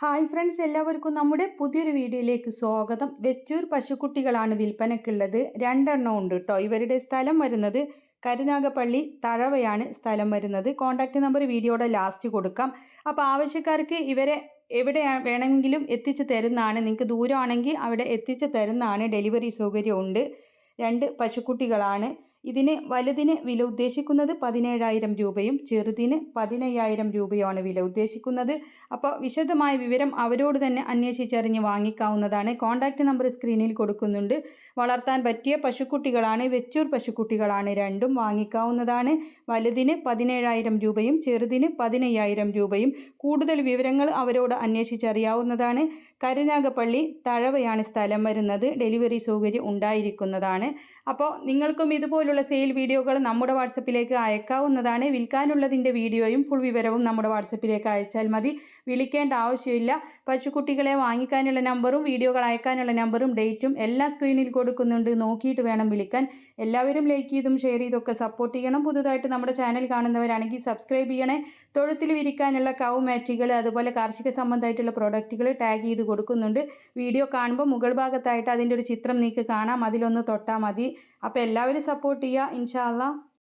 Hi friends, എല്ലാവർക്കും നമ്മുടെ പുതിയൊരു വീഡിയോയിലേക്ക് സ്വാഗതം. വെച്ചൂർ പശുക്കുട്ടികളാണ് വിൽപ്പനക്കുള്ളത്. രണ്ടെണ്ണം ഉണ്ട് കേട്ടോ. ഇവരുടെ സ്ഥലം വരുന്നത് കരുനാഗപ്പള്ളി തഴവയാണ് സ്ഥലം വരുന്നത്. കോൺടാക്റ്റ് നമ്പർ വീഡിയോയുടെ ലാസ്റ്റ് കൊടുക്കാം. അപ്പോൾ ആവശ്യക്കാർക്ക് ഇവരെ എവിടെ വേണമെങ്കിലും എത്തിച്ചു തരുന്നതാണ്. നിങ്ങൾക്ക് ദൂരമാണെങ്കിൽ അവിടെ എത്തിച്ചു തരുന്നതാണ്. ഡെലിവറി സൗകര്യം ഉണ്ട്. രണ്ട് പശുക്കുട്ടികളാണ്. ഇതിന് വലുതിന് വില ഉദ്ദേശിക്കുന്നത് 17,000 രൂപയും ചെറുതിന് 15,000 രൂപയുമാണ് വില ഉദ്ദേശിക്കുന്നത്. അപ്പോൾ വിശദമായ വിവരം അവരോട് തന്നെ അന്വേഷിച്ചറിഞ്ഞ് വാങ്ങിക്കാവുന്നതാണ്. കോൺടാക്റ്റ് നമ്പർ സ്ക്രീനിൽ കൊടുക്കുന്നുണ്ട്. വളർത്താൻ പറ്റിയ പശുക്കുട്ടികളാണ്. വെച്ചൂർ പശുക്കുട്ടികളാണ്. രണ്ടും വാങ്ങിക്കാവുന്നതാണ്. വലുതിന് 17,000 രൂപയും ചെറുതിന് 15,000 രൂപയും. കൂടുതൽ വിവരങ്ങൾ അവരോട് അന്വേഷിച്ചറിയാവുന്നതാണ്. കരുനാഗപ്പള്ളി തഴവയാണ് സ്ഥലം വരുന്നത്. ഡെലിവറി സൗകര്യം ഉണ്ടായിരിക്കുന്നതാണ്. അപ്പോൾ നിങ്ങൾക്കും ഇതുപോലുള്ള സെയിൽ വീഡിയോകൾ നമ്മുടെ വാട്സപ്പിലേക്ക് അയക്കാവുന്നതാണ്. വിൽക്കാനുള്ളതിൻ്റെ വീഡിയോയും ഫുൾ വിവരവും നമ്മുടെ വാട്സപ്പിലേക്ക് അയച്ചാൽ മതി. വിളിക്കേണ്ട ആവശ്യമില്ല. പശുക്കുട്ടികളെ വാങ്ങിക്കാനുള്ള നമ്പറും വീഡിയോകൾ അയക്കാനുള്ള നമ്പറും ഡേറ്റും എല്ലാം സ്ക്രീനിൽ കൊടുക്കുന്നുണ്ട്. നോക്കിയിട്ട് വേണം വിളിക്കാൻ. എല്ലാവരും ലൈക്ക് ചെയ്തും ഷെയർ ചെയ്തൊക്കെ സപ്പോർട്ട് ചെയ്യണം. പുതുതായിട്ട് നമ്മുടെ ചാനൽ കാണുന്നവരാണെങ്കിൽ സബ്സ്ക്രൈബ് ചെയ്യണേ. തൊഴുത്തിൽ വിരിക്കാനുള്ള കൗ മാറ്റുകൾ, അതുപോലെ കാർഷിക സംബന്ധമായിട്ടുള്ള പ്രോഡക്റ്റുകൾ ടാഗ് ചെയ്ത് കൊടുക്കുന്നുണ്ട്. വീഡിയോ കാണുമ്പോൾ മുകൾ ഭാഗത്തായിട്ട് അതിൻ്റെ ഒരു ചിത്രം നിങ്ങൾക്ക് കാണാം. അതിലൊന്ന് തൊട്ടാൽ മതി. അപ്പോൾ എല്ലാവരും സപ്പോർട്ട് ചെയ്യുക. ഇൻഷാ അല്ലാഹ്.